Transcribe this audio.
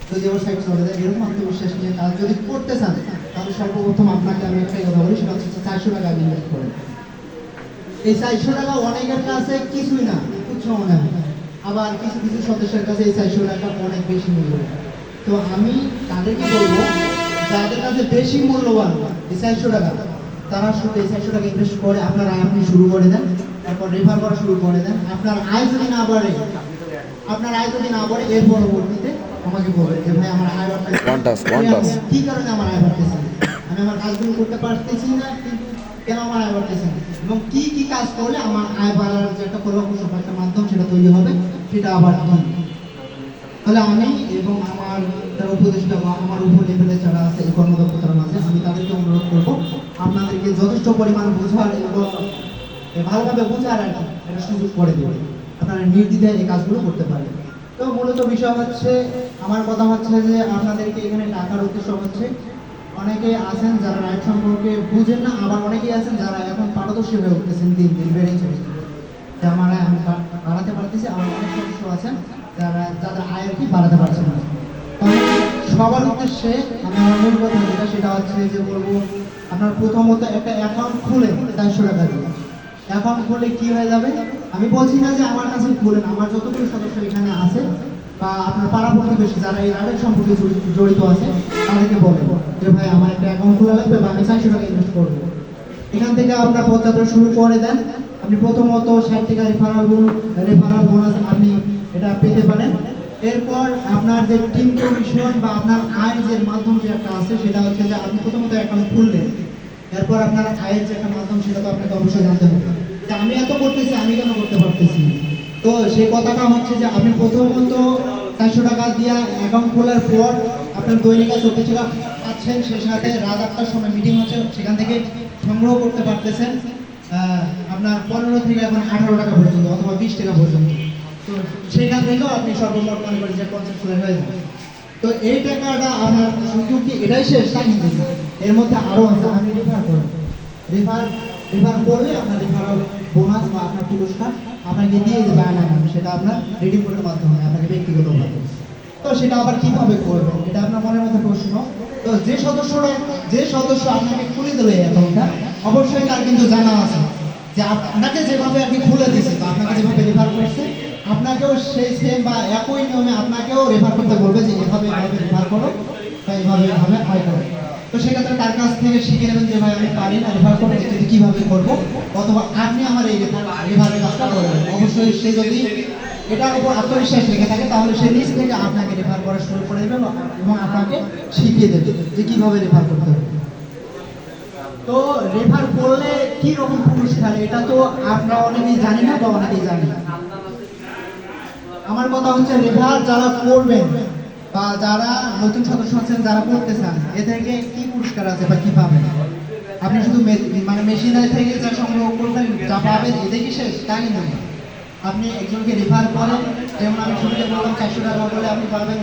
যদি ওর সাইড চলে যায়, এরকম আত্মবিশ্বাস নিয়ে কাজ যদি করতে চান, তাহলে সর্বপ্রথম আপনাকে আমি একটাই কথা বলি, সেটা হচ্ছে 400 টাকা ইনভেস্ট করেন। এই 400 টাকা অনেকের কাছে কিছুই না, তুচ্ছ মনে হয়, আবার কিছু কিছু সদস্যের কাছে এই 400 টাকা অনেক বেশি মূল্যবান। তো আমি তাদেরকে বলবো, যাদের কাছে বেশি মূল্যবান এই 400 টাকা, তারা শুধু এই 400 টাকা ইনভেস্ট করে আপনার আয় আপনি শুরু করে দেন, তারপর রেফার করা শুরু করে দেন। আপনার আয় যদি না বাড়ে, এর পরবর্তীতে আমাকে বলবেন যে ভাই আমার আয় বাড়তেছে, কি কারণে আমার আয় বাড়তেছে, আমি আমার কাজগুলো করতে পারতেছি না, কিন্তু কেন আমার আয় বাড়তেছে না, এবং কি কি কাজ করলে আমার আয় বাড়ার যে একটা ফলপ্রসূ একটা মাধ্যম সেটা তৈরি হবে, সেটা আবার কি। তাহলে আমি এবং আমার যারা উপদেষ্টা বা আমার উপর লেভেলে যারা আছে এই কর্মদক্ষতার মাঝে, আমি তাদেরকে অনুরোধ করবো আপনাদেরকে যথেষ্ট পরিমাণ বোঝার এবং ভালোভাবে বোঝার আর কি একটা সুযোগ করে দেবে, আপনারা নির্দ্বিধায় এই কাজগুলো করতে পারেন। তো মূলত বিষয় হচ্ছে, আমার কথা হচ্ছে যে আপনাদেরকে এখানে টাকার উদ্দেশ্য হচ্ছে, অনেকে আছেন যারা রাইট সম্পর্কে বুঝেন না, আবার অনেকেই আছেন যারা এখন পারদর্শী হয়ে উঠতেছেন, দিন দিন বেড়ে চলেছে, যে আমার আয় আমি বাড়াতে পারতেছি। আমার অনেক সদস্য আছেন যাদের আয় আর কি বাড়াতে পারছে না। তবে সবার উদ্দেশ্যে আমি আমার মূল কথা যেটা, সেটা হচ্ছে যে বলবো, আপনার প্রথমত একটা অ্যাকাউন্ট খুলে 400 টাকা দিয়ে অ্যাকাউন্ট খুলে কি হয়ে যাবে, আমি বলছি না যে আমার কাছে খুলেন, আমার যতগুলো সদস্য এখানে আছে বা আপনার পাড়া প্রতিবেশী যারা এই রাইডের সম্পর্কে জড়িত আছে, তাদেরকে বলেন যে ভাই আমার একটা অ্যাকাউন্ট খোলা লাগবে বা আমি 400 টাকা ইনভেস্ট করবো। এখান থেকে আপনার পথযাত্রা শুরু করে দেন। আপনি প্রথমত 60 টাকা রেফারাল বোনাস আপনি এটা পেতে পারেন। এরপর আপনার যে টিম কমিশন বা আপনার আয়ের যে মাধ্যম যে একটা আছে, সেটা হচ্ছে যে আপনি প্রথমত অ্যাকাউন্ট খুললেন, এরপর আপনার আয়ের যে একটা মাধ্যম সেটা তো আপনাকে অবশ্যই জানতে হবে, যে আমি এত করতেছি, আমি কেন করতে পারতেছি। তো সেই কথাটা হচ্ছে যে আপনি প্রথমত 400 টাকা দিয়ে অ্যাকাউন্ট খোলার পর আপনার দৈনিক 24 টাকা পাচ্ছেন, সেই সাথে রাত 8টার সময় মিটিং হচ্ছে, সেখান থেকে সংগ্রহ করতে পারতেছেন আপনার 15 থেকে এখন 18 টাকা পর্যন্ত অথবা 20 টাকা পর্যন্ত। তো সেখান থেকেও আপনি সর্বমোট মনে করেন যে 50 ফুলের হয়ে যাবে। তো এই টাকাটা আপনার শুধু কি এটাই শেষ তা কিন্তু না, এর মধ্যে আরও আছে। আমি রেফার করব, রেফার করলে আপনার রেফারাল বোনাস বা আপনার পুরস্কার আপনাকে দিয়ে দেবে আয়নাগামী, সেটা আপনার রিডিং কোডের মাধ্যমে আপনাকে ব্যক্তিগতভাবে। তো সেটা আবার কিভাবে করবেন, এটা আপনার মনের মধ্যে প্রশ্ন। তো যে সদস্য আপনাকে খুলে দেবে অ্যাকাউন্টটা, অবশ্যই তার কিন্তু জানা আছে যে আপনাকে যেভাবে আপনি খুলে দিয়েছে বা আপনাকে যেভাবে রেফার করছে, আপনাকেও সেই সেম বা একই নিয়মে আপনাকেও রেফার করতে বলবে যে এভাবে রেফার করো বা এভাবে আয় করো। তো সেক্ষেত্রে তার কাছ থেকে শিখে নেবেন যে ভাই আমি পারি না রেফার করতে, কিন্তু কীভাবে করবো, অথবা আপনি আমার এই রেফারের কাজটা করবেন। অবশ্যই সে যদি এটার উপর আত্মবিশ্বাস রেখে থাকে, তাহলে সে নিজ থেকে আপনাকে রেফার করা শুরু করে দেবে এবং আপনাকে শিখিয়ে দেবে যে কীভাবে রেফার করতে হবে। তো রেফার করলে কি রকম পুরস্কার, এটা তো আমরা অনেকেই জানি না বা অনেকেই জানি না। আমার কথা হচ্ছে, রেফার যারা করবেন বা যারা নতুন সদস্য আছেন যারা করতে চান, এ থেকে কি পুরস্কার আছে বা কি পাবেন। আপনি শুধু মানে মেশিনারি থেকে যা সংগ্রহ করবেন, যা পাবেন এতে কি শেষ তা কিন্তু না। আপনি একজনকে রেফার করেন, যেমন আমি শুরুতে বললাম 400 টাকা বলে আপনি পাবেন